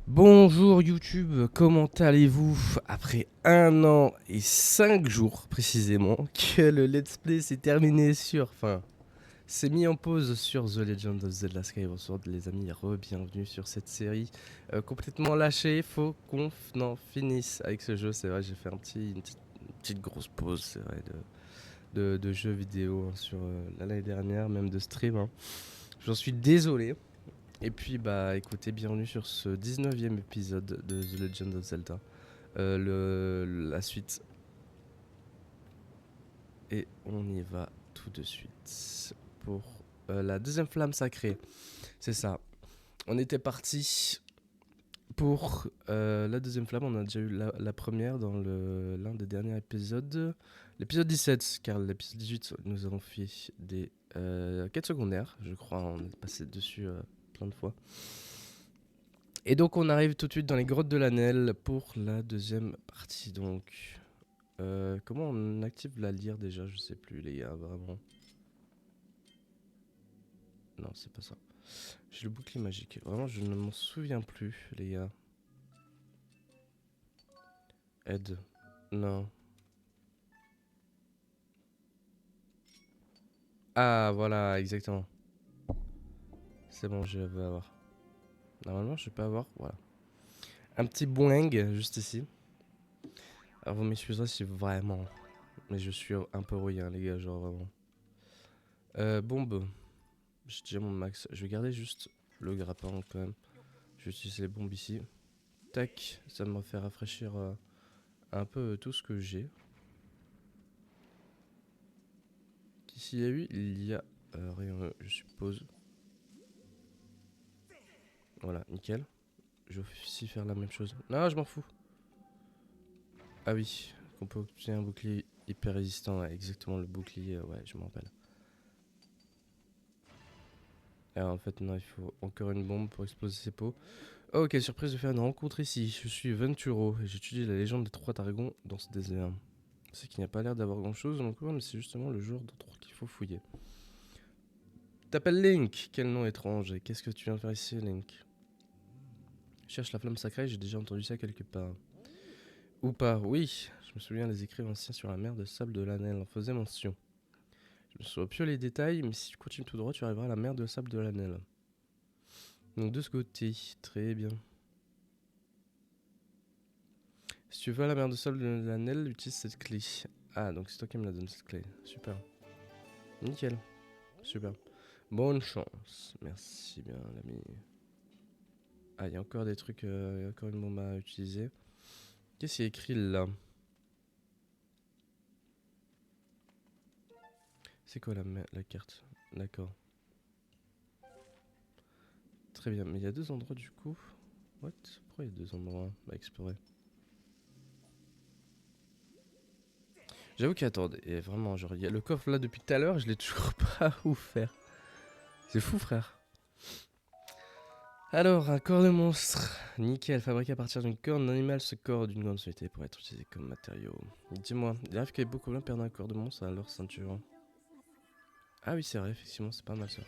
Bonjour YouTube, comment allez-vous? Après 1 an et 5 jours précisément que le let's play s'est terminé s'est mis en pause sur The Legend of Zelda Skyward Sword, les amis, re-bienvenue sur cette série complètement lâchée. Faut qu'on en finisse avec ce jeu. C'est vrai, j'ai fait une petite grosse pause, c'est vrai, de jeux vidéo sur l'année dernière, même de stream, hein. J'en suis désolé. Et puis bah écoutez, bienvenue sur ce 19e épisode de The Legend of Zelda. La suite. Et on y va tout de suite pour la deuxième flamme sacrée. C'est ça. On était parti pour la deuxième flamme. On a déjà eu la première dans l'un des derniers épisodes. L'épisode 17, car l'épisode 18, nous avons fait des quêtes secondaires. Je crois, on est passé dessus plein de fois. Et donc on arrive tout de suite dans les grottes de l'Anel pour la deuxième partie. Donc comment on active la lyre déjà? Je sais plus les gars, vraiment. Non, c'est pas ça. J'ai le bouclier magique. Vraiment, je ne m'en souviens plus les gars. Aide. Non. Ah voilà, exactement. C'est bon, je vais avoir. Normalement, je peux avoir. Voilà. Un petit boing juste ici. Alors vous m'excuserez si vraiment. Mais je suis un peu rouillé, hein, les gars, genre vraiment. Bombe. J'ai déjà mon max. Je vais garder juste le grappin quand même. Je vais utiliser les bombes ici. Tac, ça me fait rafraîchir un peu tout ce que j'ai. Qu'ici il y a eu, il y a rien, je suppose. Voilà, nickel. Je vais aussi faire la même chose. Non, je m'en fous. Ah oui, qu'on peut obtenir un bouclier hyper résistant. Ouais, exactement le bouclier, ouais, je m'en rappelle. Ah, en fait, non, il faut encore une bombe pour exploser ces pots. Oh, quelle surprise de faire une rencontre ici. Je suis Venturo et j'étudie la légende des trois dragons dans ce désert. C'est qu'il n'y a pas l'air d'avoir grand chose dans mon coin, mais c'est justement le genre d'endroit qu'il faut fouiller. T'appelles Link. Quel nom étrange. Et qu'est-ce que tu viens faire ici, Link? Cherche la flamme sacrée, j'ai déjà entendu ça quelque part. Ou pas, oui. Je me souviens des écrits anciens sur la mer de sable de l'Anel en faisaient mention. Je me souviens plus les détails, mais si tu continues tout droit, tu arriveras à la mer de sable de l'Anel. Donc de ce côté, très bien. Si tu veux à la mer de sable de l'Anel, utilise cette clé. Ah, donc c'est toi qui me la donne cette clé. Super. Nickel. Super. Bonne chance. Merci bien, l'ami. Ah, il y a encore des trucs, y a encore une bombe à utiliser. Qu'est-ce qu'il y a écrit là? C'est quoi la carte? D'accord. Très bien, mais il y a deux endroits du coup. What? Pourquoi il y a deux endroits à explorer? J'avoue qu'attendez, et vraiment, genre, il y a le coffre là depuis tout à l'heure, je l'ai toujours pas ouvert. C'est fou, frère. Alors, un corps de monstre. Nickel, fabriqué à partir d'une corne d'animal, ce corps d'une grande solité pour être utilisé comme matériau. Dis-moi, il arrive qu'il y ait beaucoup de gens perdent un corps de monstre à leur ceinture. Ah oui, c'est vrai, effectivement, c'est pas mal ça.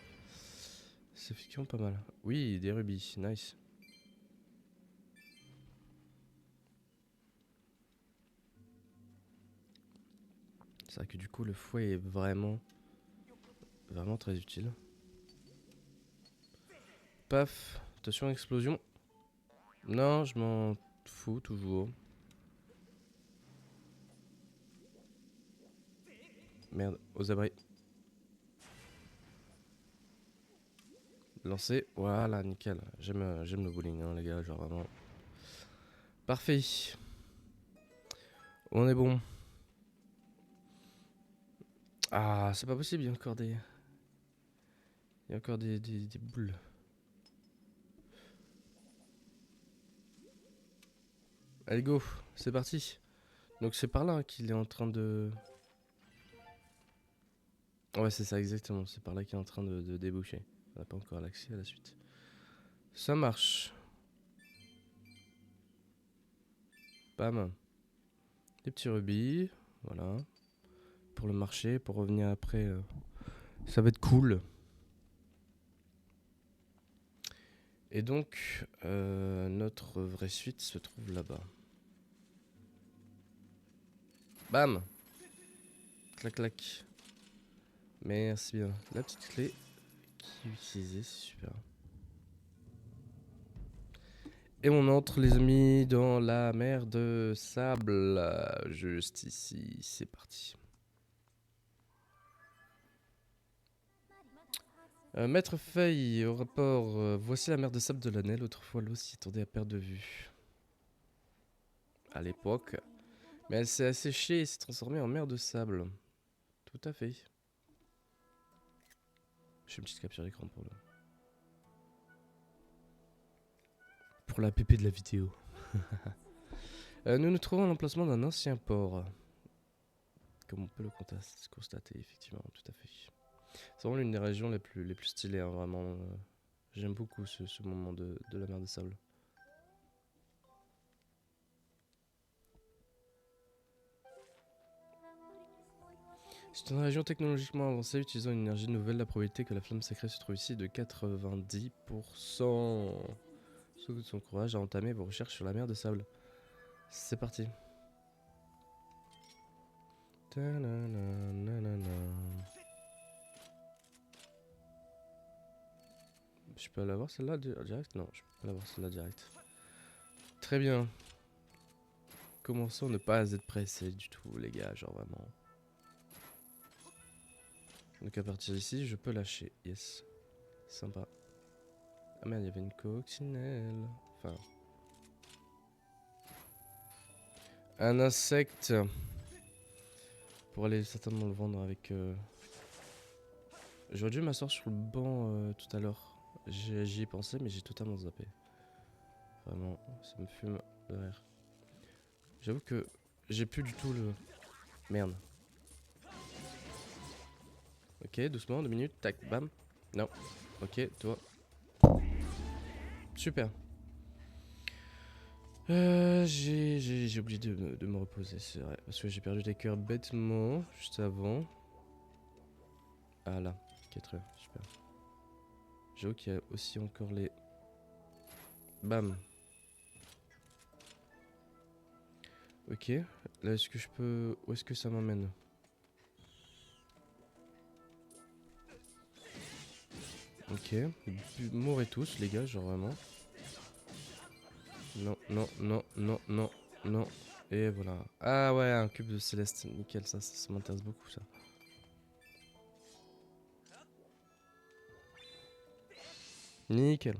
C'est effectivement pas mal. Oui, des rubis, nice. C'est vrai que du coup, le fouet est vraiment très utile. Paf, attention, explosion. Non, je m'en fous toujours. Merde, aux abris. Lancer, voilà, nickel. J'aime le bowling, hein, les gars, genre vraiment. Parfait. On est bon. Ah, c'est pas possible, il y a encore des. Il y a encore des boules. Allez, go, c'est parti. Donc c'est par là qu'il est en train de. Ouais, c'est ça, exactement. C'est par là qu'il est en train de déboucher. On n'a pas encore l'accès à la suite. Ça marche. Bam. Des petits rubis. Voilà. Pour le marché, pour revenir après. Ça va être cool. Et donc, notre vraie suite se trouve là-bas. Bam! Clac, clac. Merci bien. La petite clé qui est utilisée, c'est super. Et on entre, les amis, dans la mer de sable. Juste ici, c'est parti. Maître Feuille, au rapport, voici la mer de sable de l'Annel. Autrefois, l'eau s'y tendait à perte de vue. À l'époque. Mais elle s'est asséchée et s'est transformée en mer de sable. Tout à fait. Je fais une petite capture d'écran pour la PP de la vidéo. Nous nous trouvons à l'emplacement d'un ancien port. Comme on peut le constater, effectivement, tout à fait. C'est vraiment l'une des régions les plus stylées, hein, vraiment. J'aime beaucoup ce moment de la mer de sable. C'est une région technologiquement avancée utilisant une énergie nouvelle. La probabilité que la flamme sacrée se trouve ici est de 90%. Souhaite son courage à entamer vos recherches sur la mer de sable. C'est parti. Je peux l'avoir celle-là direct? Non, je peux pas l'avoir celle-là direct. Très bien. Commençons à ne pas être pressés du tout, les gars, genre vraiment. Donc à partir d'ici, je peux lâcher. Yes. Sympa. Ah merde, il y avait une coccinelle. Enfin. Un insecte. Pour aller certainement le vendre avec... J'aurais dû m'asseoir sur le banc tout à l'heure. J'y ai pensé, mais j'ai totalement zappé. Vraiment, ça me fume de rire. J'avoue que j'ai plus du tout le... Merde. Ok, doucement, 2 minutes, tac, bam. Non. Ok, toi. Super. J'ai oublié de me reposer, c'est vrai. Parce que j'ai perdu des cœurs bêtement, juste avant. Ah là, 4 heures, super. J'avoue qu'il y a aussi encore les... Bam. Ok, là est-ce que je peux... Où est-ce que ça m'emmène? Ok, mourrez tous les gars, genre vraiment. Non, non, non, non, non, non. Et voilà. Ah ouais, un cube de céleste, nickel, ça m'intéresse beaucoup ça. Nickel.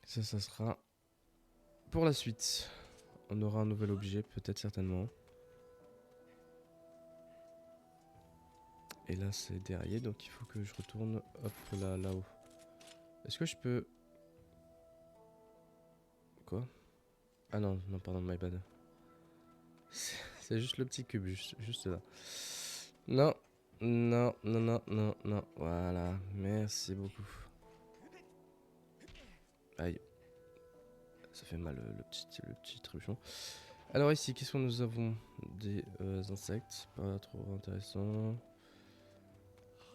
Ça sera pour la suite. On aura un nouvel objet, peut-être certainement. Et là c'est déraillé, donc il faut que je retourne, hop là-haut. Est-ce que je peux... Quoi? Ah non, non, pardon, my bad. C'est juste le petit cube, juste là. Non, non, non, non, non, non. Voilà, merci beaucoup. Aïe. Ça fait mal le petit trébuchon. Alors ici, qu'est-ce que nous avons? Des insectes, pas trop intéressant.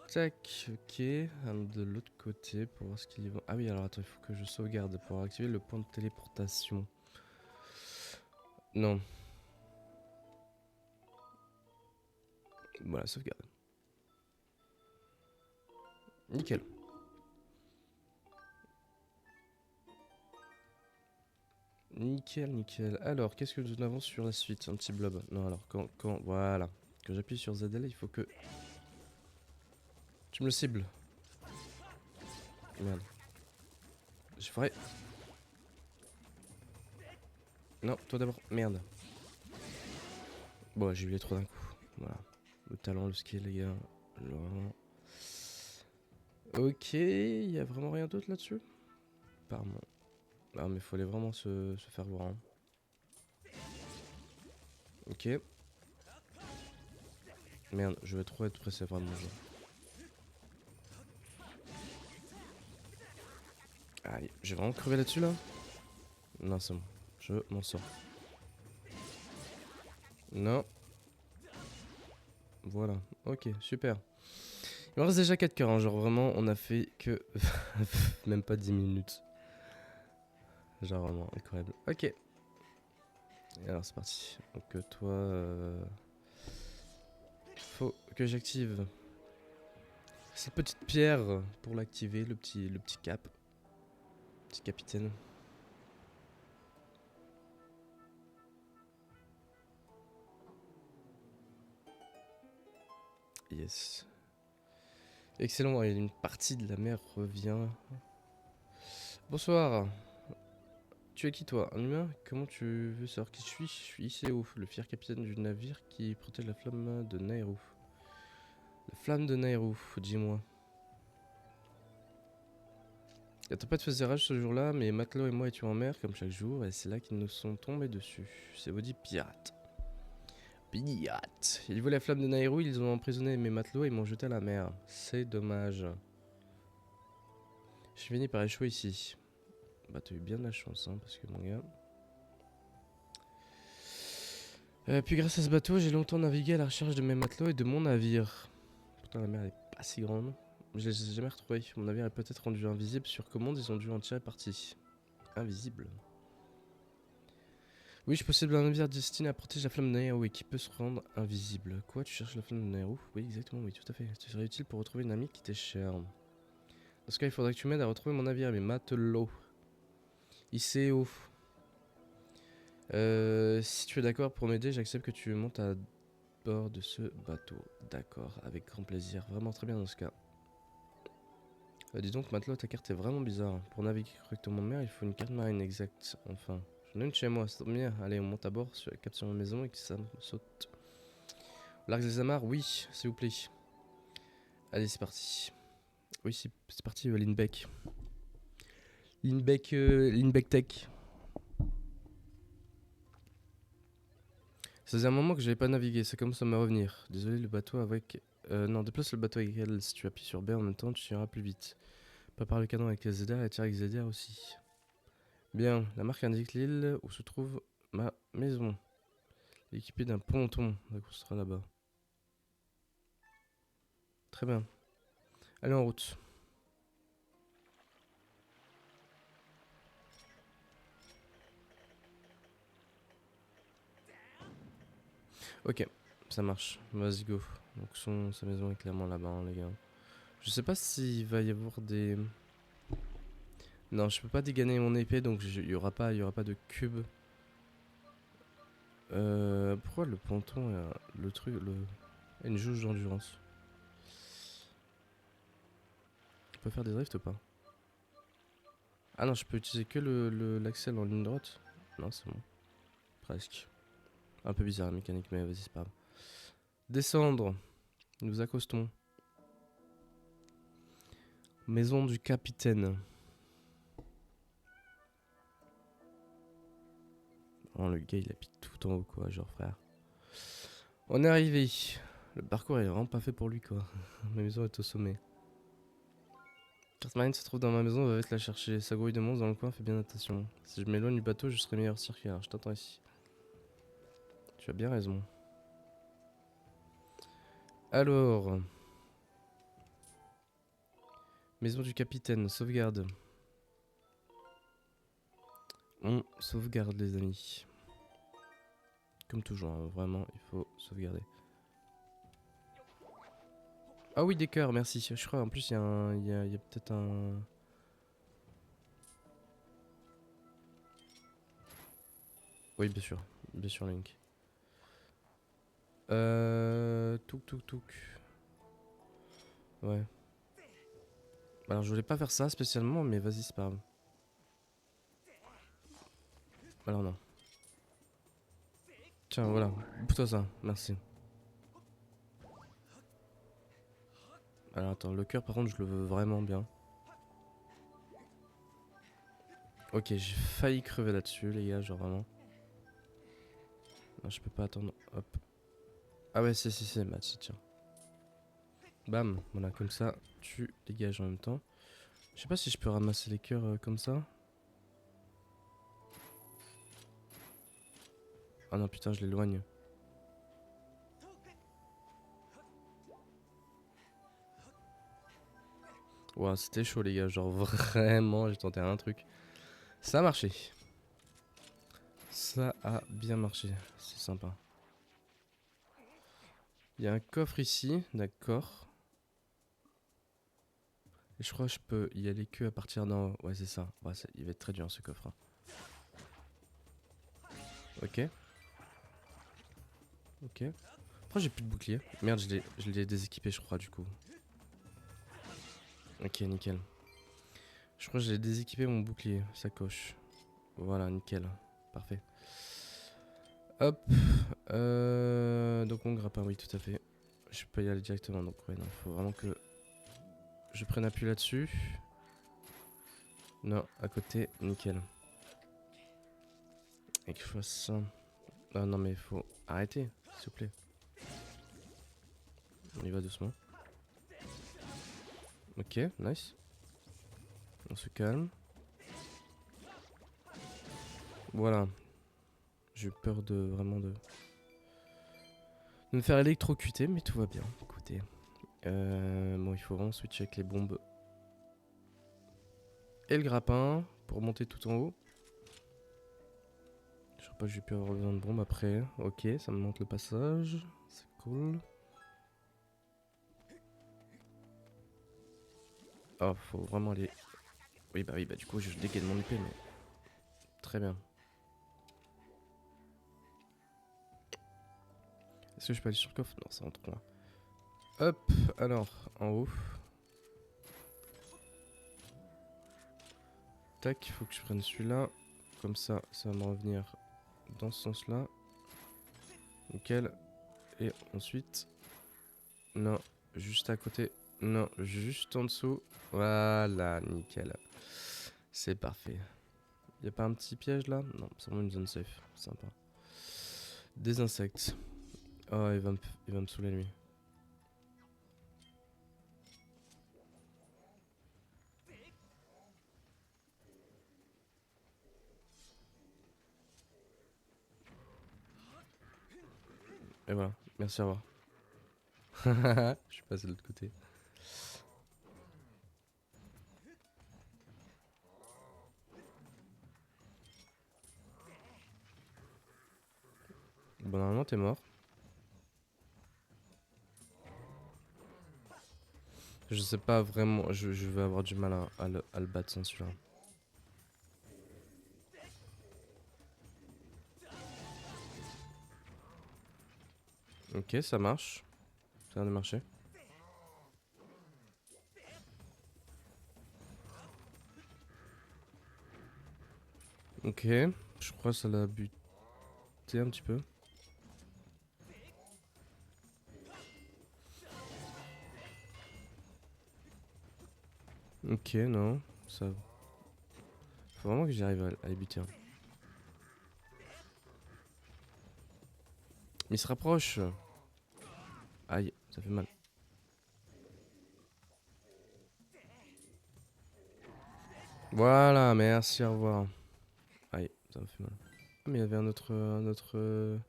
Tac, ok. De l'autre côté pour voir ce qu'il y va. Ah oui, alors attends, il faut que je sauvegarde pour activer le point de téléportation. Non. Voilà, sauvegarde. Nickel. Nickel, nickel. Alors, qu'est-ce que nous avons sur la suite? Un petit blob. Non, alors, voilà. Quand j'appuie sur ZL, il faut que... Tu me le cibles. Merde. J'ai foiré. Non, toi d'abord. Merde. Bon, j'ai eu les trois d'un coup. Voilà. Le talent, le skill, les gars. Vraiment. Ok, il y a vraiment rien d'autre là-dessus? Apparemment. Ah, mais faut aller vraiment se faire voir. Hein. Ok. Merde, je vais trop être pressé vraiment. Genre. Allez, j'ai vraiment crevé là-dessus là? Non, c'est bon. Je m'en sors. Non. Voilà. Ok, super. Il me reste déjà 4 cœurs, hein, genre vraiment, on a fait que même pas 10 minutes. Genre vraiment incroyable. Ok. Et alors c'est parti. Donc toi, faut que j'active cette petite pierre pour l'activer, le petit cap. Petit capitaine. Yes. Excellent, et une partie de la mer revient. Bonsoir. Tu es qui toi? Un humain? Comment tu veux savoir qui je suis? Je suis Iseo, le fier capitaine du navire qui protège la flamme de Nairou. La flamme de Nairou, dis-moi. La tempête faisait rage ce jour-là, mais Matelot et moi étions en mer comme chaque jour, et c'est là qu'ils nous sont tombés dessus. C'est maudits pirates. Pirates! Ils voulaient la flamme de Nairou, ils ont emprisonné mes matelots et m'ont jeté à la mer. C'est dommage. Je suis fini par échouer ici. Bah t'as eu bien de la chance, hein, parce que mon gars... puis grâce à ce bateau, j'ai longtemps navigué à la recherche de mes matelots et de mon navire. Pourtant la mer est pas si grande. Je les ai jamais retrouvés. Mon navire est peut-être rendu invisible sur commande, ils ont dû en tirer parti. Invisible. Oui, je possède un navire destiné à protéger la flamme de Nairou et qui peut se rendre invisible. Quoi, tu cherches la flamme de Nairou? Oui, exactement, oui, tout à fait. Ce serait utile pour retrouver une amie qui t'est chère. Dans ce cas, il faudrait que tu m'aides à retrouver mon navire et mes matelots. ICO. Si tu es d'accord pour m'aider, j'accepte que tu montes à bord de ce bateau. D'accord, avec grand plaisir. Vraiment très bien dans ce cas. Dis donc, matelot, ta carte est vraiment bizarre. Pour naviguer correctement en mer, il faut une carte marine exacte. Enfin, j'en ai une chez moi, c'est bien. Allez, on monte à bord, cap sur ma maison et que ça saute. L'arc des amarres, oui, s'il vous plaît. Allez, c'est parti. Oui, c'est parti, Lindbeck. Lindbeck Tech. Ça faisait un moment que j'avais pas navigué, ça commence à me revenir. Désolé, le bateau avec... non, déplace le bateau avec elle. Si tu appuies sur B en même temps, tu iras plus vite. Prépare le canon avec les ZR et tire avec ZR aussi. Bien, la marque indique l'île où se trouve ma maison. Équipée d'un ponton. D'accord, ce sera là-bas. Très bien. Allez, en route. Ok, ça marche. Vas-y, go. Donc sa maison est clairement là-bas, hein, les gars. Je sais pas s'il va y avoir des... Non, je peux pas dégainer mon épée, donc il y aura pas de cube. Pourquoi le ponton, le truc, une jauge d'endurance? On peut faire des drifts ou pas? Ah non, je peux utiliser que l'axel en ligne droite? Non, c'est bon. Presque. Un peu bizarre la mécanique, mais vas-y, c'est pas grave. Descendre. Nous accostons. Maison du capitaine. Oh, le gars, il habite tout en haut, quoi, genre, frère. On est arrivé. Le parcours est vraiment pas fait pour lui, quoi. Ma maison est au sommet. Carte marine se trouve dans ma maison, va vite la chercher. Ça grouille de monstres dans le coin, fais bien attention. Si je m'éloigne du bateau, je serai meilleur circuit. Alors, je t'attends ici. Tu as bien raison. Alors... Maison du capitaine, sauvegarde. On sauvegarde, les amis. Comme toujours, hein, vraiment, il faut sauvegarder. Ah oui, des cœurs, merci. Je crois en plus il y a peut-être un... Oui, bien sûr, Link. Touk. Ouais. Alors je voulais pas faire ça spécialement, mais vas-y, c'est pas grave. Alors non. Tiens, voilà, pour toi ça, merci. Alors attends, le cœur par contre je le veux vraiment bien. Ok, j'ai failli crever là-dessus les gars, genre vraiment. Non, je peux pas attendre, hop. Ah ouais, c'est, bah si, tiens. Bam, voilà, comme ça, tu dégages en même temps. Je sais pas si je peux ramasser les cœurs comme ça. Ah non, putain, je l'éloigne. Ouah, c'était chaud les gars, genre vraiment, j'ai tenté un truc. Ça a marché. Ça a bien marché, c'est sympa. Il y a un coffre ici, d'accord. Et je crois que je peux y aller que à partir d'un... Ouais, c'est ça. Ouais, il va être très dur ce coffre. Ok. Ok. Pourquoi j'ai plus de bouclier? Merde, je l'ai déséquipé, je crois, du coup. Ok, nickel. Je crois que j'ai déséquipé mon bouclier, ça coche. Voilà, nickel. Parfait. Hop. Donc mon grappin, oui, tout à fait. Je peux y aller directement, donc ouais, non, faut vraiment que je prenne appui là-dessus. Non, à côté, nickel. Et que je fasse ça. Ah non, mais il faut arrêter, s'il vous plaît. On y va doucement. Ok, nice. On se calme. Voilà. J'ai eu peur de vraiment de me faire électrocuter, mais tout va bien. Écoutez. Bon, il faut vraiment switcher avec les bombes. Et le grappin pour monter tout en haut. Je sais pas que j'ai pu avoir besoin de bombes après. Ok, ça me montre le passage. C'est cool. Oh, faut vraiment aller... oui, bah du coup, je dégaine mon épée, mais... Très bien. Est-ce que je peux aller sur le coffre? Non, ça rentre trop loin. Hop, alors, en haut. Tac, il faut que je prenne celui-là. Comme ça, ça va me revenir dans ce sens-là. Nickel. Et ensuite... Non, juste à côté. Non, juste en dessous. Voilà, nickel. C'est parfait. Y a pas un petit piège là? Non, c'est vraiment une zone safe. Sympa. Des insectes. Oh, il va me saouler lui. Et voilà, merci, au revoir. Je suis passé de l'autre côté. Bon, normalement, t'es mort. Je sais pas vraiment, je vais avoir du mal à le battre sans celui-là. Ok, ça marche. Ça vient de marcher. Ok, je crois que ça l'a buté un petit peu. Ok, non, ça... Faut vraiment que j'y arrive à les buter. Hein. Mais il se rapproche. Aïe, ça fait mal. Voilà, merci, au revoir. Aïe, ça me fait mal. Ah, mais il y avait notre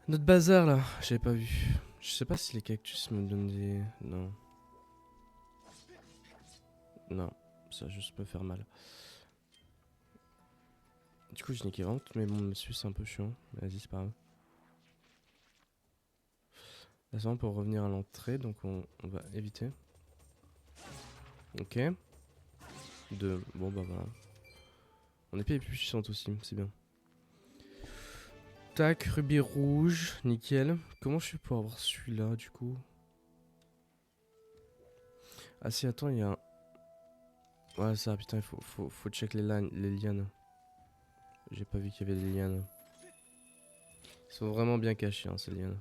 bazar là, j'avais pas vu. Je sais pas si les cactus me donnent des... Non. Non, ça va juste me faire mal. Du coup, j'ai niqué vraiment toutes mes bombes dessus, c'est un peu chiant. Mais vas-y, c'est pas grave. Là, c'est vraiment pour revenir à l'entrée, donc on va éviter. Ok. Bon, bah voilà. Mon épée est plus puissante aussi, c'est bien. Tac, rubis rouge, nickel. Comment je fais pour avoir celui-là, du coup? Ah si, attends, il y a un... Ouais, ça, putain, faut check les lianes. J'ai pas vu qu'il y avait des lianes. Ils sont vraiment bien cachés, hein, ces lianes.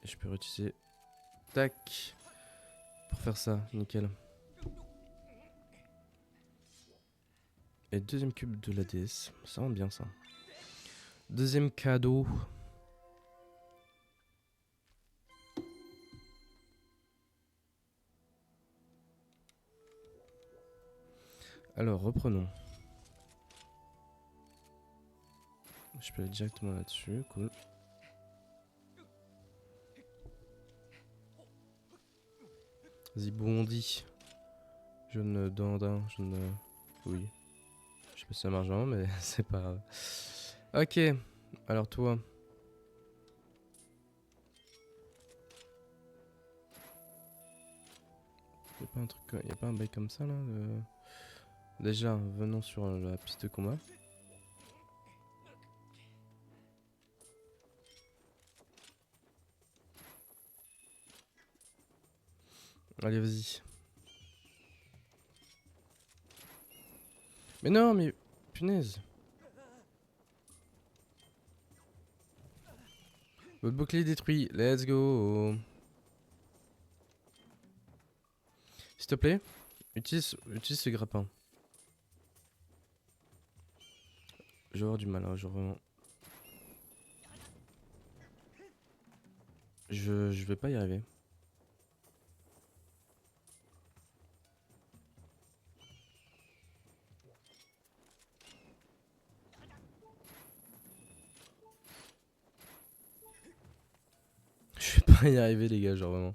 Et je peux réutiliser... Tac. Pour faire ça, nickel. Et deuxième cube de la déesse. Ça rend bien, ça. Deuxième cadeau. Alors, reprenons. Je peux aller directement là-dessus, cool. Vas-y, bondis. Jeune dandin, jeune... Oui. Je sais pas si ça marche vraiment, mais c'est pas grave. Ok. Alors toi... Y'a pas un bail comme ça là Déjà, venons sur la piste de combat. Allez, vas-y. Mais non, mais... Punaise. Votre bouclier détruit. Let's go. S'il te plaît, utilise ce grappin. Je vais avoir du mal, hein, genre vraiment. Je vais pas y arriver. Je vais pas y arriver, les gars, genre vraiment.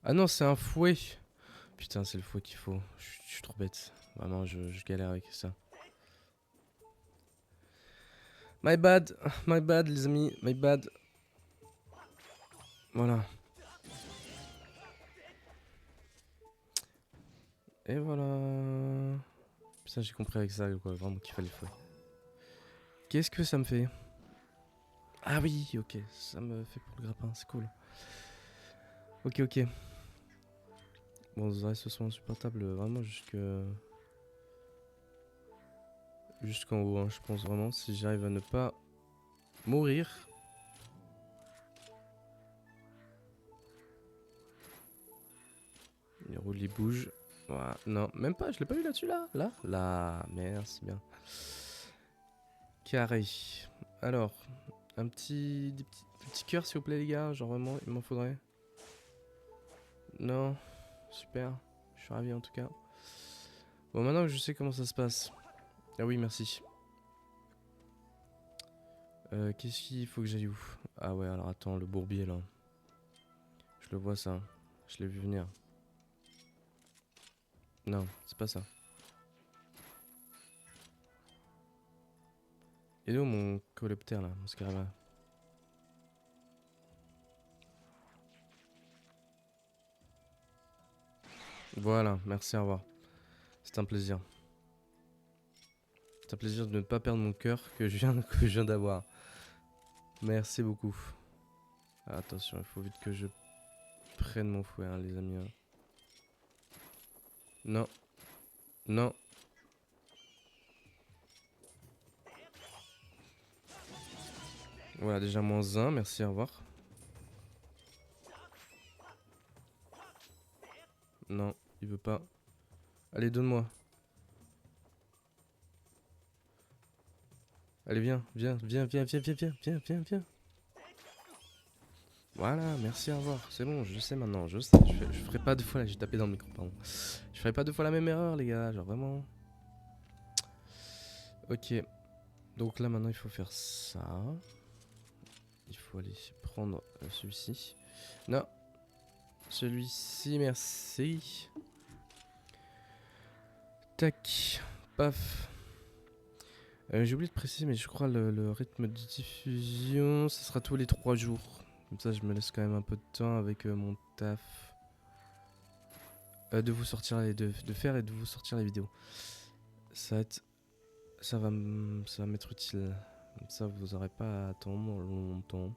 Ah non, c'est un fouet. Putain, c'est le fouet qu'il faut. Je suis trop bête. Vraiment, je galère avec ça. My bad, les amis, my bad. Voilà. Et voilà. Putain, j'ai compris avec ça, quoi, vraiment qu'il fallait le fouet. Qu'est-ce que ça me fait? Ah oui, ok, ça me fait pour le grappin, c'est cool. Ok, ok. Bon, ça reste sont insupportables, vraiment jusqu'en haut, hein, je pense vraiment, si j'arrive à ne pas mourir. Il roule, il bouge. Voilà. Non, même pas, je l'ai pas eu là-dessus, là, merci bien. Carré. Alors, des petits cœurs s'il vous plaît les gars, genre vraiment, il m'en faudrait. Non, super, je suis ravi en tout cas. Bon, maintenant que je sais comment ça se passe. Ah oui, merci. Qu'est-ce qu'il faut que j'aille où? Ah ouais, alors attends, le bourbier là. Je le vois ça, je l'ai vu venir. Non, c'est pas ça. Et où mon coléoptère là, mon scarabée? Voilà, merci, au revoir. C'est un plaisir. C'est un plaisir de ne pas perdre mon cœur que je viens d'avoir. Merci beaucoup. Ah, attention, il faut vite que je prenne mon fouet, hein, les amis. Hein. Non. Non. Voilà, déjà moins 1, merci, au revoir. Non, il veut pas. Allez, donne-moi. Allez, viens. Voilà, merci, au revoir. C'est bon, je sais maintenant, je sais. Je ferai pas deux fois là, j'ai tapé dans le micro, pardon. Je ferai pas deux fois la même erreur, les gars, genre vraiment. Ok. Donc là, maintenant, il faut faire ça. Il faut aller prendre celui-ci. Non. Celui-ci, merci. Tac. Paf. J'ai oublié de préciser, mais je crois le rythme de diffusion, ça sera tous les 3 jours. Comme ça, je me laisse quand même un peu de temps avec mon taf. De vous sortir de faire et de vous sortir les vidéos. Ça va être, ça va m'être utile. Comme ça, vous aurez pas à attendre longtemps.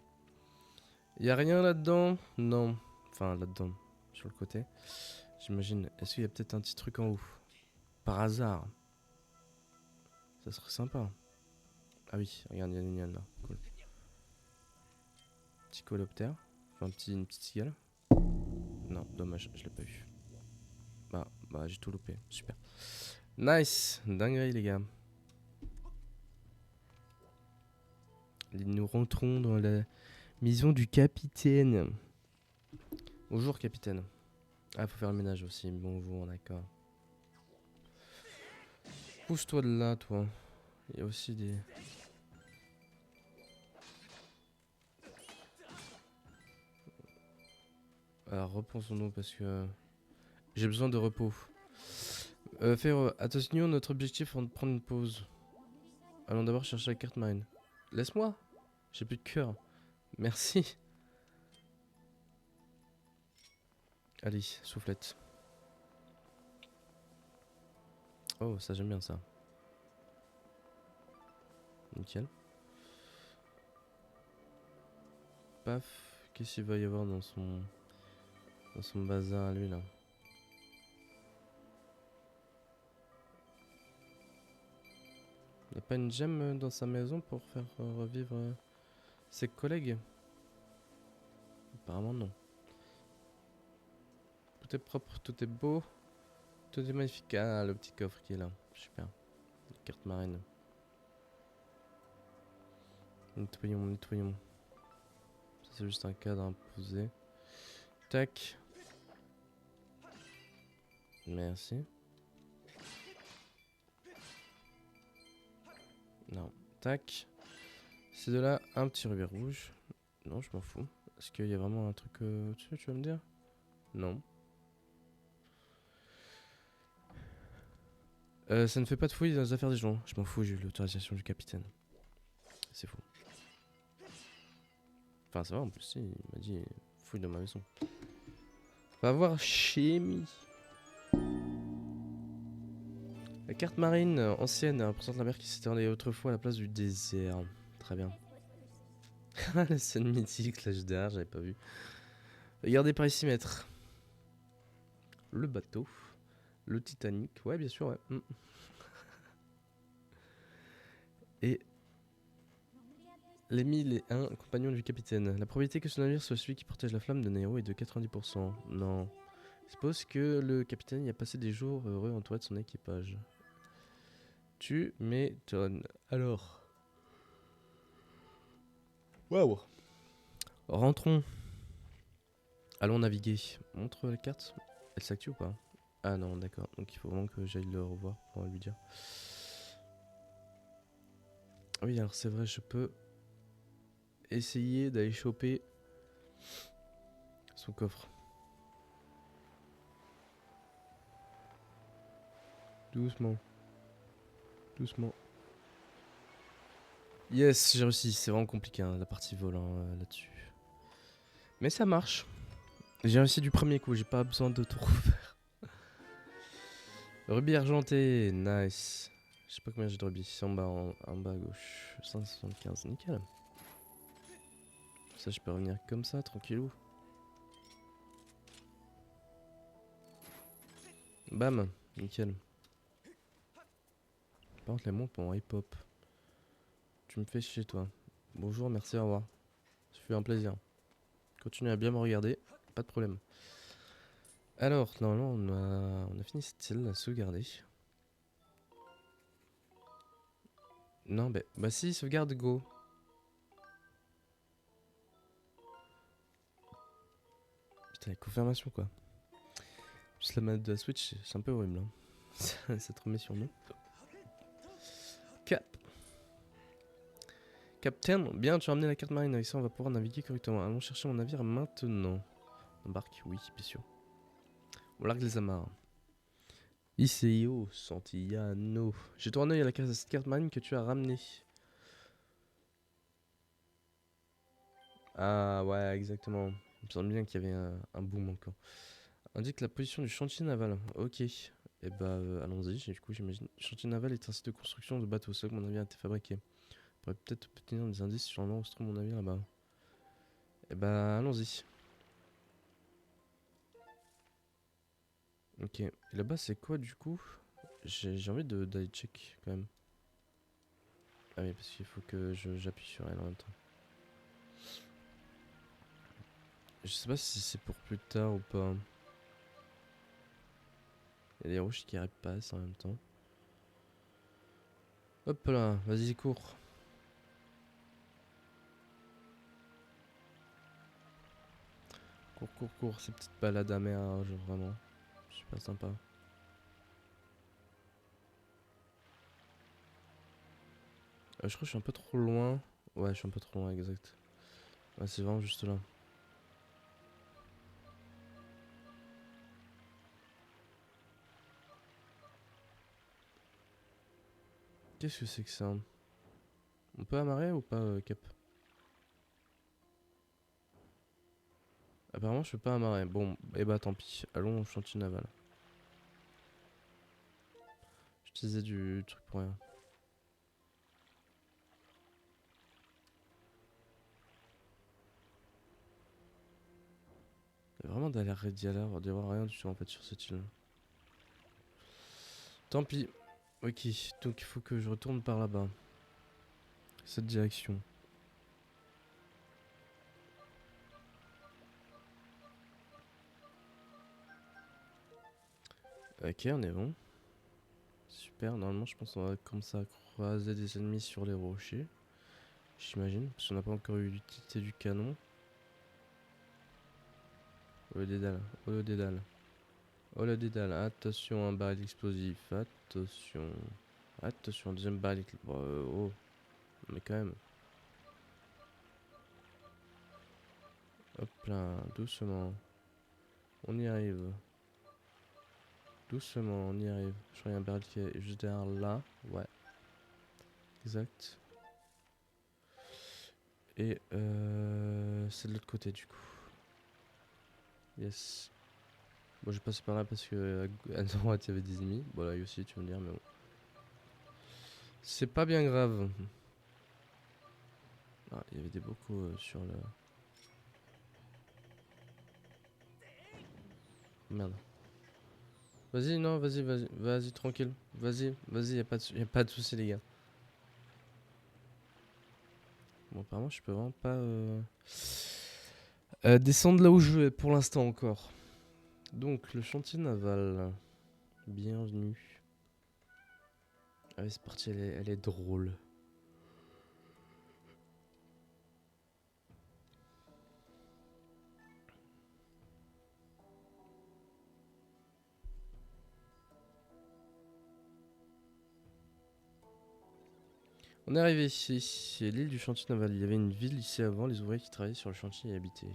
Y a rien là-dedans? Non. Enfin, là-dedans, sur le côté. J'imagine. Est-ce qu'il y a peut-être un petit truc en haut? Par hasard. Ça serait sympa. Ah oui, regarde, il y a une liane là. Cool. Petit coléoptère. Enfin, une petite cigale. Non, dommage, je l'ai pas eu. Bah, j'ai tout loupé. Super. Nice. Dinguerie, les gars. Nous rentrons dans la maison du capitaine. Bonjour, capitaine. Ah, faut faire le ménage aussi. Bonjour, d'accord. Pousse-toi de là, toi. Il y a aussi des... Alors repensons-nous parce que j'ai besoin de repos. Faire attention, notre objectif avant de prendre une pause. Allons d'abord chercher la carte marine. Laisse-moi. J'ai plus de cœur. Merci. Allez, soufflette. Oh, ça j'aime bien ça. Nickel. Paf. Qu'est-ce qu'il va y avoir dans son bazar à lui là? Y'a pas une gemme dans sa maison pour faire revivre ses collègues? Apparemment non. Tout est propre, tout est beau, tout est magnifique. Ah, le petit coffre qui est là. Super. La carte marine. Nettoyons, nettoyons. Ça c'est juste un cadre imposé. Tac. Merci. Non. Tac. C'est de là un petit rubis rouge. Non, je m'en fous. Est-ce qu'il y a vraiment un truc tu vas me dire? Non. Ça ne fait pas de fouilles dans les affaires des gens. Je m'en fous, j'ai eu l'autorisation du capitaine. C'est fou. Enfin, ça va en plus, si, il m'a dit fouille dans ma maison. Va voir chimie. La carte marine ancienne représente la mer qui s'étendait autrefois à la place du désert. Très bien. La scène mythique, l'âge d'art, j'avais pas vu. Regardez par ici, maître. Le bateau. Le Titanic. Ouais, bien sûr, ouais. Et les 1001 compagnons du capitaine. La probabilité que ce navire soit celui qui protège la flamme de Nero est de 90%. Non. Je suppose que le capitaine y a passé des jours heureux entouré de son équipage. Tu m'étonnes. Alors. Waouh. Rentrons. Allons naviguer. Montre la carte. Elle s'active ou pas? Ah non, d'accord. Donc il faut vraiment que j'aille le revoir pour lui dire. Oui, alors c'est vrai, je peux essayer d'aller choper son coffre. Doucement. Doucement. Yes, j'ai réussi. C'est vraiment compliqué, hein, la partie vol là-dessus. Mais ça marche. J'ai réussi du premier coup, j'ai pas besoin de tout refaire. Rubis argenté, nice. Je sais pas combien j'ai de rubis. C'est en bas, en bas à gauche. 175, nickel. Ça, je peux revenir comme ça, tranquillou. Bam, nickel. Par contre, les montres pour hip-hop. Tu me fais chier, toi. Bonjour, merci, au revoir. Ça fait un plaisir. Continue à bien me regarder, pas de problème. Alors, normalement, on a fini cette île, à sauvegarder. Non, bah si, sauvegarde, go. Putain, les confirmations, quoi. Juste la manette de la Switch, c'est un peu horrible. Hein. Ça te remet sur nous. Cap. Captain, bien, tu as ramené la carte marine. Avec ça, on va pouvoir naviguer correctement. Allons chercher mon navire maintenant. Embarque, oui, bien sûr. On largue les amarres. ICO, Santillano. J'ai tourné à la cette carte marine que tu as ramenée. Ah ouais, exactement. Il me semble bien qu'il y avait un bout manquant. Indique la position du chantier naval. Ok. Et bah allons-y, du coup j'imagine. Chantier naval est un site de construction de bateaux. C'est là que mon navire a été fabriqué. On pourrait peut-être obtenir des indices sur l'endroit où se trouve mon navire là-bas. Et bah allons-y. Ok. Et là-bas c'est quoi du coup? J'ai envie d'aller check quand même. Ah oui, parce qu'il faut que j'appuie sur elle en même temps. Je sais pas si c'est pour plus tard ou pas. Il y a des rouges qui passent en même temps. Hop là, vas-y cours. Cours, cours, cours. Ces petites balades amères, genre vraiment. Super sympa. Je crois que je suis un peu trop loin. Ouais, je suis un peu trop loin, exact. Ouais, c'est vraiment juste là. qu'est-ce que c'est que ça? On peut amarrer ou pas, Cap? Apparemment, je peux pas amarrer. Bon, et bah tant pis. Allons au chantier naval. J'utilisais du truc pour rien. Il y a vraiment d'aller d'y avoir rien du tout en fait sur cette île. Tant pis. Ok, donc il faut que je retourne par là-bas. Cette direction. Ok, on est bon. Super, normalement je pense qu'on va commencer à croiser des ennemis sur les rochers. J'imagine, parce qu'on n'a pas encore eu l'utilité du canon. Oh le dédale, oh le dédale. Oh le dédale, attention un baril explosif, attention. Attention, deuxième baril explosif. Oh, mais quand même. Hop là, doucement. On y arrive. Doucement, on y arrive. Je crois qu'il y a un baril qui est juste derrière là. Ouais. Exact. Et c'est de l'autre côté du coup. Yes. Bon, j'ai passé par là parce que à droite il y avait des ennemis. Bon, là aussi, tu vas me dire, mais bon. C'est pas bien grave. Ah, il y avait des bocaux sur le. Merde. Vas-y, non, vas-y, tranquille. Vas-y, y a pas de soucis, les gars. Bon, apparemment, je peux vraiment pas descendre là où je vais pour l'instant encore. Donc, le chantier naval. Bienvenue. Ah oui, c'est parti, elle est drôle. On est arrivé ici, c'est l'île du chantier naval. Il y avait une ville ici avant, les ouvriers qui travaillaient sur le chantier y habitaient.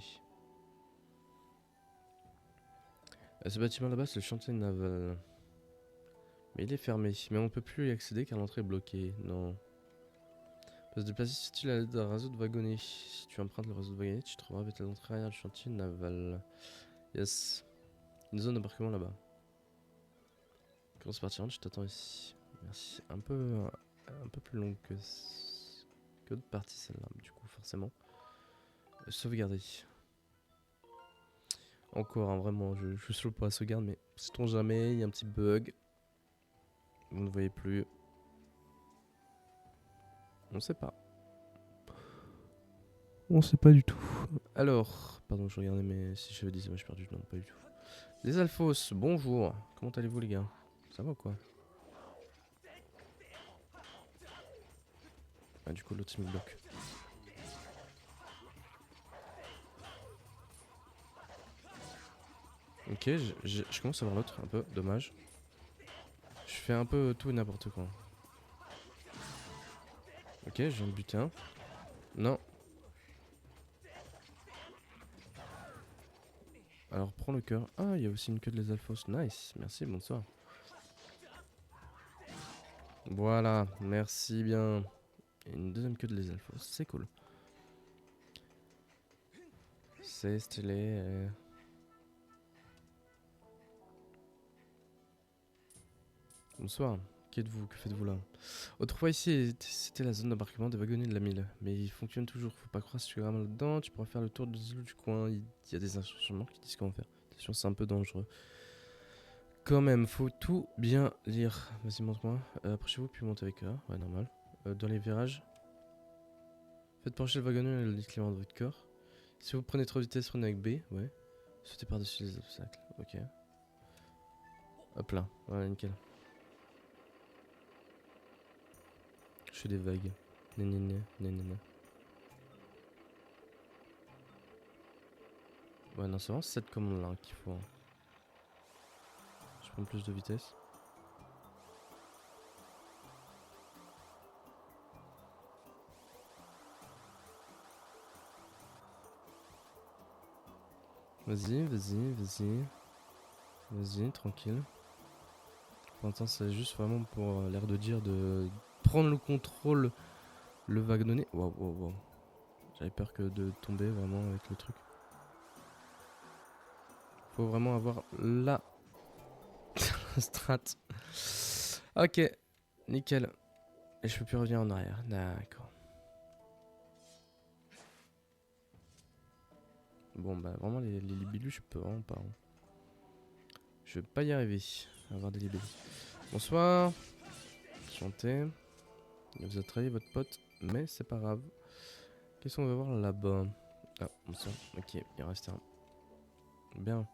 Ce bâtiment là-bas, c'est le chantier naval. Mais il est fermé, mais on ne peut plus y accéder car l'entrée est bloquée. Non. On peut se déplacer si tu as l'aide d'un réseau de wagonnets. Si tu empruntes le réseau de wagonnets, tu te trouveras avec l'entrée arrière du chantier naval. Yes. Une zone d'embarquement là-bas. Grosse partie, je t'attends ici. Merci. Un peu plus longue que d'autres parties celle-là, du coup, forcément. Sauvegarder. Encore, hein, vraiment, je suis slow pour la sauvegarde, mais sait-on jamais, il y a un petit bug. Vous ne voyez plus. On sait pas. On sait pas du tout. Alors, pardon, je regardais, mais si j'avais des images perdues, non, pas du tout. Les Alphos, bonjour. Comment allez-vous, les gars? Ça va ou quoi? Ah, du coup, l'autre il me bloque. Ok, je commence à voir l'autre, un peu, dommage. Je fais un peu tout et n'importe quoi. Ok, je viens de buter un. Non. Alors, prends le cœur. Ah, il y a aussi une queue de les Alphos. Nice, merci, bonsoir. Voilà, merci bien. Et une deuxième queue de les Alphos, c'est cool. C'est stylé. Bonsoir. Qui êtes-vous? Que faites-vous là? Autrefois ici, c'était la zone d'embarquement des wagonnets de la mine. Mais il fonctionne toujours. Faut pas croire si tu grimmes là-dedans, tu pourras faire le tour des îlots du coin. Il y a des instruments qui disent comment faire. Attention, c'est un peu dangereux. Quand même, faut tout bien lire. Vas-y, montre-moi. Approchez-vous puis montez avec eux. Ouais, normal. Dans les virages. Faites pencher le wagonnet et le déclenchement de votre corps. Si vous prenez trop de vitesse, prenez avec B. Ouais. Sautez par-dessus les obstacles. Ok. Hop là. Voilà, nickel. Je fais des vagues. Nénéné, nénéné. Ouais, non, c'est vraiment cette commande là qu'il faut. Je prends plus de vitesse. Vas-y, vas-y, vas-y. Vas-y, tranquille. Pour l'instant, c'est juste vraiment pour l'air de dire de prendre le contrôle, le wagonnet. Waouh, waouh, waouh. J'avais peur que de tomber vraiment avec le truc. Faut vraiment avoir la strat. Ok, nickel. Et je peux plus revenir en arrière. D'accord. Bon bah vraiment les libellus je peux vraiment pas. Hein. Je vais pas y arriver à avoir des libellus. Bonsoir. Enchanté. Il vous a trahi votre pote, mais c'est pas grave. Qu'est-ce qu'on va voir là-bas? Ah, bonsoir. Ok, il en reste un. Bien.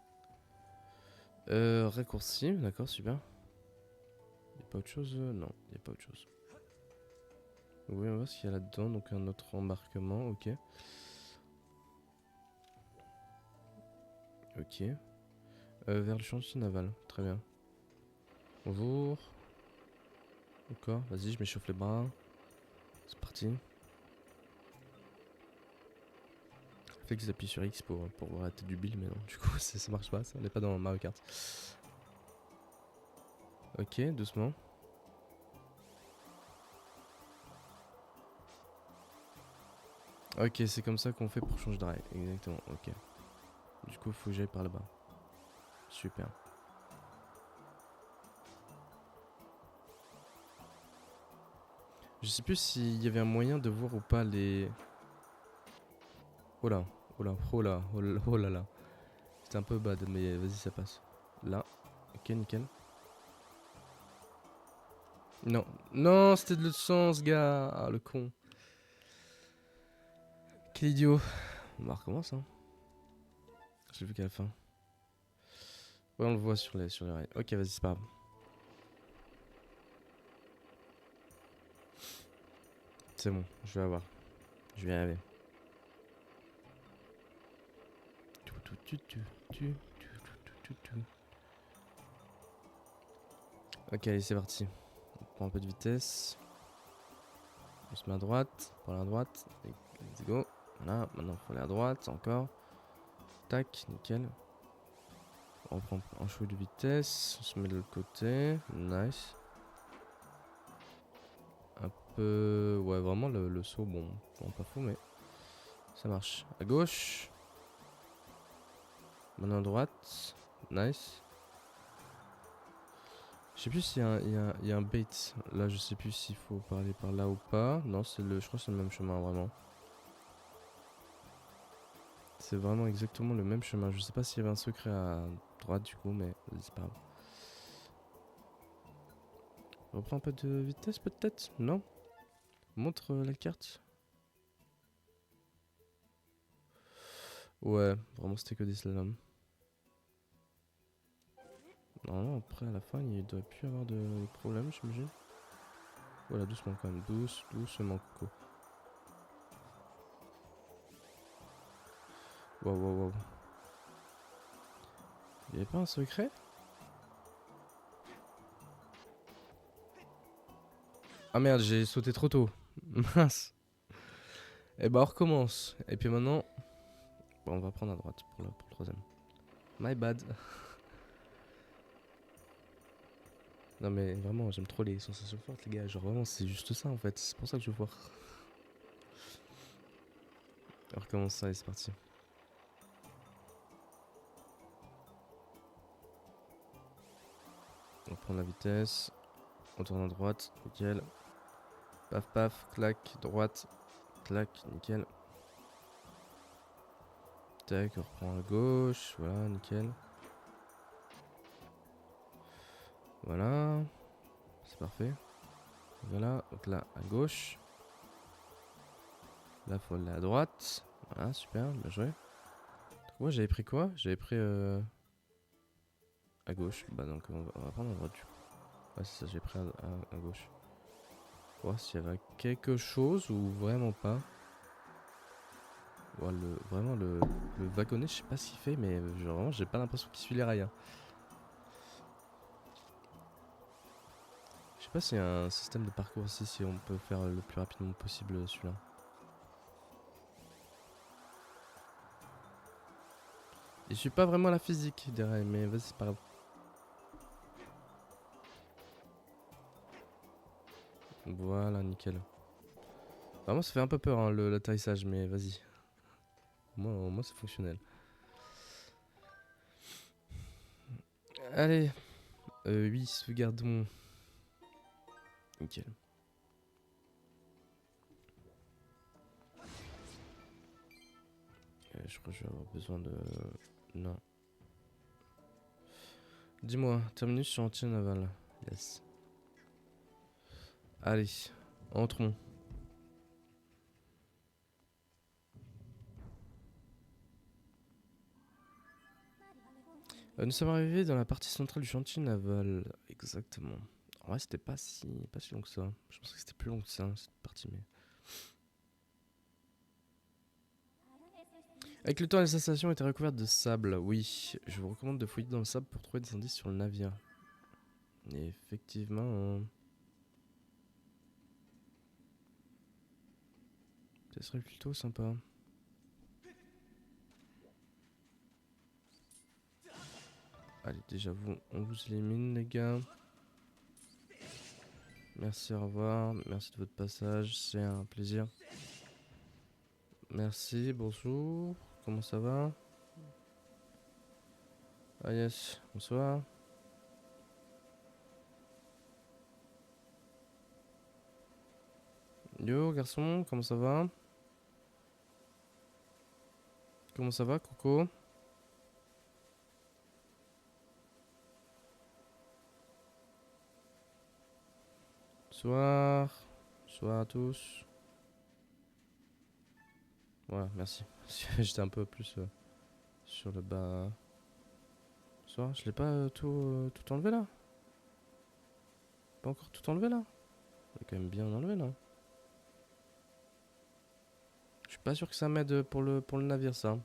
Raccourci, d'accord, super. Y'a pas autre chose? Non, y'a pas autre chose. Oui, on va voir ce qu'il y a là-dedans. Donc un autre embarquement, ok. Ok. Vers le chantier naval, très bien. Bonjour. D'accord, vas-y, je m'échauffe les bras. C'est parti. Fait qu'ils appuient sur X pour voir la tête du Bill, mais non, du coup ça marche pas, ça n'est pas dans Mario Kart. Ok, doucement. Ok, c'est comme ça qu'on fait pour changer de rail, exactement, ok. Du coup, faut que j'aille par là-bas. Super. Je sais plus s'il y avait un moyen de voir ou pas les... Oh là, oh là, oh là, oh là, oh là là. C'était un peu bad, mais vas-y, ça passe. Là, ok, nickel. Non, non, c'était de l'autre sens, gars. Ah, le con. Quel idiot. On recommence, hein. J'ai vu qu'à la fin. Ouais, on le voit sur les rails. Ok, vas-y, c'est pas grave. C'est bon, je vais avoir. Je vais y arriver. Ok, allez, c'est parti. On prend un peu de vitesse. On se met à droite. On prend à droite. Et let's go. Voilà, maintenant il faut aller à droite encore. Tac, nickel. On prend un chouïa de vitesse. On se met de l'autre côté. Nice. Un peu... Ouais, vraiment le saut, bon, pas fou, mais ça marche. À gauche. Maintenant à droite. Nice. Je sais plus s'il y a un bait. Là, je sais plus s'il faut parler par là ou pas. Non, je crois que c'est le même chemin, vraiment. C'est vraiment exactement le même chemin. Je sais pas s'il y avait un secret à droite, du coup, mais c'est pas grave. On reprend un peu de vitesse, peut-être? Non? Montre la carte. Ouais, vraiment, c'était que des slaloms. Normalement, après, à la fin, il doit plus y avoir de problème, j'imagine. Voilà, doucement quand même. Doucement, coco. Waouh, waouh, waouh. Y'avait pas un secret? Ah merde, j'ai sauté trop tôt. Mince. Et bah, on recommence. Et puis maintenant, bon, on va prendre à droite pour le troisième. My bad. Non mais vraiment, j'aime trop les sensations fortes, les gars. Genre vraiment, c'est juste ça en fait. C'est pour ça que je veux voir. On recommence ça et c'est parti. On prend la vitesse. On tourne à droite. Nickel. Paf paf. Clac. Droite. Clac. Nickel. Tac. On reprend à gauche. Voilà. Nickel. Voilà. C'est parfait. Voilà. Donc là, à gauche. Là, faut aller à droite. Voilà. Super. Bien joué. Donc, moi, j'avais pris quoi? J'avais pris à gauche. Bah donc, on va prendre à droite du coup. Ouais, c'est ça. J'ai pris à gauche. Voir s'il y avait quelque chose ou vraiment pas. Ouais, vraiment le wagonnet, je sais pas ce qu'il fait, mais genre, vraiment, j'ai pas l'impression qu'il suit les rails. Hein. Je sais pas s'il y a un système de parcours ici, si on peut faire le plus rapidement possible celui-là. Je suis pas vraiment la physique des rails, mais vas-y, c'est pas grave. Voilà, nickel. Bah, moi, ça fait un peu peur, hein, l'atterrissage, mais vas-y. Moi c'est fonctionnel. Allez. Oui, sauvegardons. Nickel. Je crois que je vais avoir besoin de... Non. Dis-moi, terminus sur chantier naval. Yes. Allez, entrons. Nous sommes arrivés dans la partie centrale du chantier naval. Exactement. En vrai, c'était pas si long que ça. Je pensais que c'était plus long que ça, cette partie, mais... Avec le temps, les stations étaient recouvertes de sable. Oui, je vous recommande de fouiller dans le sable pour trouver des indices sur le navire. Et effectivement... ça serait plutôt sympa. Allez, déjà, on vous élimine, les gars. Merci, au revoir. Merci de votre passage, c'est un plaisir. Merci, bonjour. Comment ça va? Ah yes, bonsoir. Yo, garçon, comment ça va? Comment ça va, Coco? Bonsoir. Bonsoir à tous. Voilà, merci. J'étais un peu plus sur le bas. Bonsoir, je l'ai pas tout enlevé là? Pas encore tout enlevé là? On quand même bien enlevé là. Je suis pas sûr que ça m'aide pour le navire ça.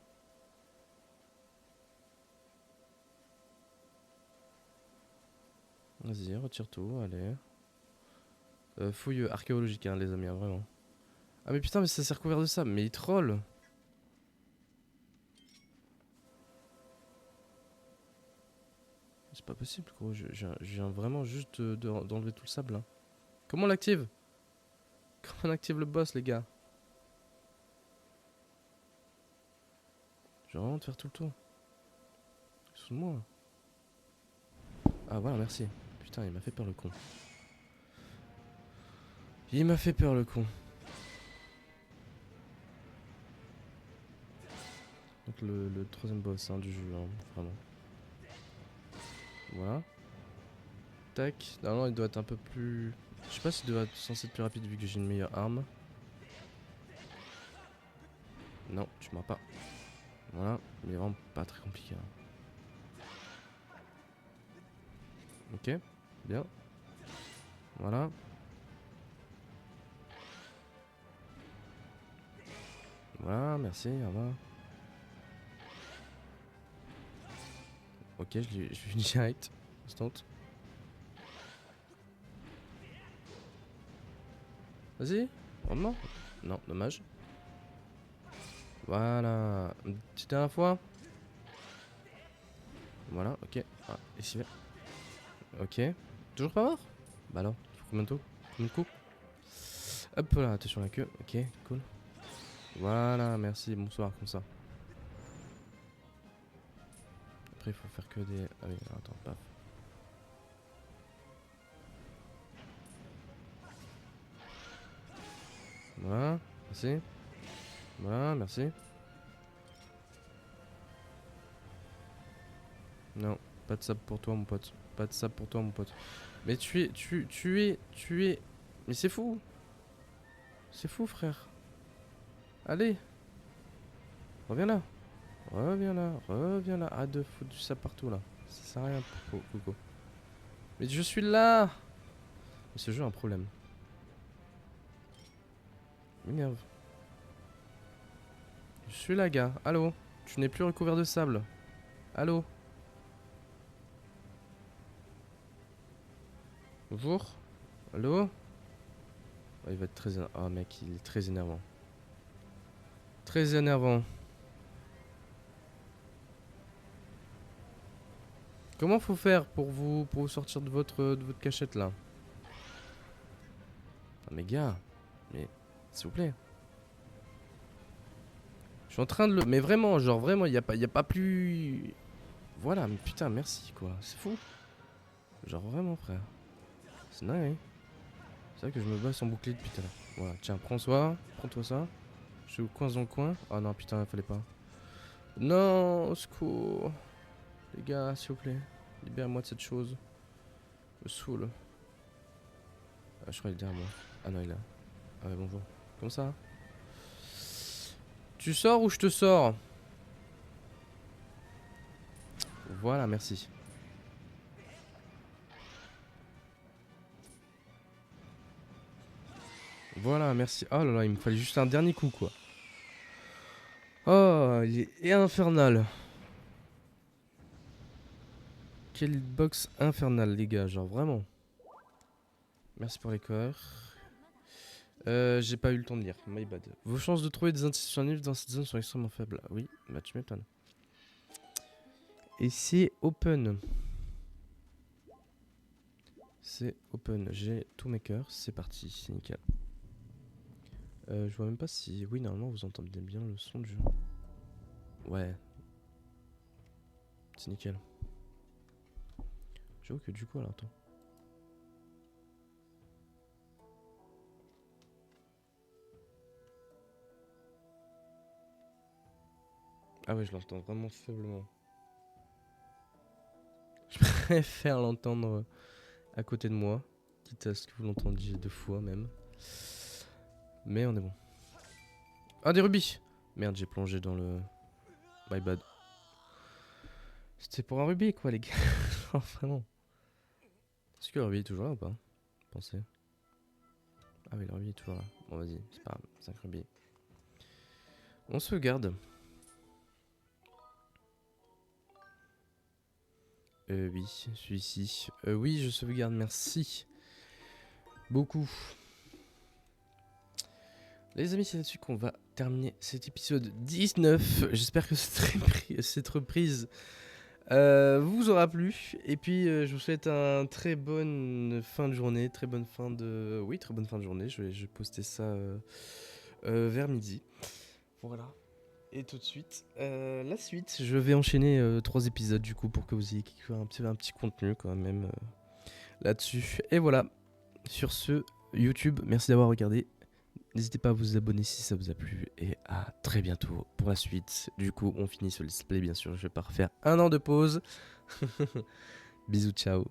Vas-y, retire tout, allez. Fouille archéologique, hein, les amis, hein, vraiment. Ah mais putain, mais ça s'est recouvert de ça, mais il troll. C'est pas possible, gros. Je viens vraiment juste d'enlever tout le sable là. Comment on l'active? Comment on active le boss, les gars? Je vais vraiment te faire tout le tour. Excuse-moi. Ah voilà, merci. Putain, il m'a fait peur le con. Il m'a fait peur le con. Donc le troisième boss hein, du jeu, hein, vraiment. Voilà. Tac. Normalement, il doit être un peu plus... Je sais pas s'il doit être censé être plus rapide vu que j'ai une meilleure arme. Non, tu m'as pas. Voilà. Il est vraiment pas très compliqué. Hein. Ok. Bien. Voilà. Voilà, merci, au revoir. Ok, je lui direct. Instant. Vas-y, vraiment. Non, dommage. Voilà. Une petite dernière fois. Voilà, ok. Ah, et si... Ok. Toujours pas mort? Bah alors, il faut combien de coups? Combien de coups? Hop là, attention à la queue. Ok, cool. Voilà, merci, bonsoir, comme ça. Après, il faut faire que des... Ah oui, attends, paf. Voilà, merci. Voilà, merci. Non, pas de sable pour toi, mon pote. Pas de sable pour toi, mon pote. Mais tu es... Mais c'est fou. C'est fou, frère. Allez. Reviens là. Reviens là. Reviens là. Arrête de foutre du sable partout, là. Ça sert à rien, Coco. Mais je suis là. Mais ce jeu a un problème. M'énerve. Je suis là, gars. Allô? Tu n'es plus recouvert de sable. Allô? Bonjour? Allô? Oh, il va être très... Oh, mec, il est très énervant. Très énervant. Comment faut faire pour vous sortir de votre cachette, là? Ah, mais gars, mais s'il vous plaît. Je suis en train de le... Mais vraiment, genre vraiment, y a pas plus... Voilà, mais putain, merci quoi. C'est fou. Genre vraiment, frère. C'est dingue. C'est vrai que je me bats sans bouclier depuis tout à l'heure. Voilà, tiens, prends-toi. Prends-toi ça. Je suis coincé dans le coin. Ah non, putain, fallait pas. Non, au secours. Les gars, s'il vous plaît. Libère-moi de cette chose. Me saoule. Ah, je crois qu'il est derrière moi. Ah non, il est là. Ah ouais, bonjour. Comme ça. Tu sors ou je te sors? Voilà, merci. Voilà, merci. Oh là là, il me fallait juste un dernier coup, quoi. Oh, il est infernal. Quelle box infernale, les gars, genre vraiment. Merci pour les cœurs. J'ai pas eu le temps de lire, my bad. Vos chances de trouver des indices sur un livre dans cette zone sont extrêmement faibles. Ah oui, bah tu m'étonnes. Et c'est open. C'est open. J'ai tous mes cœurs, c'est parti, c'est nickel. Je vois même pas si... Oui, normalement vous entendez bien le son du jeu. Ouais. C'est nickel. J'avoue que du coup, alors attends. Ah ouais, je l'entends vraiment faiblement. Je préfère l'entendre à côté de moi, quitte à ce que vous l'entendiez 2 fois même. Mais on est bon. Ah, des rubis! Merde, j'ai plongé dans le... My bad. C'était pour un rubis, quoi, les gars. Oh, vraiment. Est-ce que le rubis est toujours là ou pas? Pensez. Ah oui, le rubis est toujours là. Bon, vas-y, c'est pas grave. 5 rubis. On sauvegarde. Oui, celui-ci. Oui, je sauvegarde, merci. Beaucoup. Les amis, c'est là-dessus qu'on va terminer cet épisode 19. J'espère que cette reprise vous aura plu. Et puis, je vous souhaite une très bonne fin de journée. Très bonne fin de... Oui, très bonne fin de journée. Je vais poster ça vers midi. Voilà. Et tout de suite, la suite. Je vais enchaîner 3 épisodes du coup pour que vous ayez un petit contenu quand même là-dessus. Et voilà. Sur ce, YouTube, merci d'avoir regardé. N'hésitez pas à vous abonner si ça vous a plu. Et à très bientôt pour la suite. Du coup, on finit ce let's play bien sûr. Je vais pas refaire 1 an de pause. Bisous, ciao.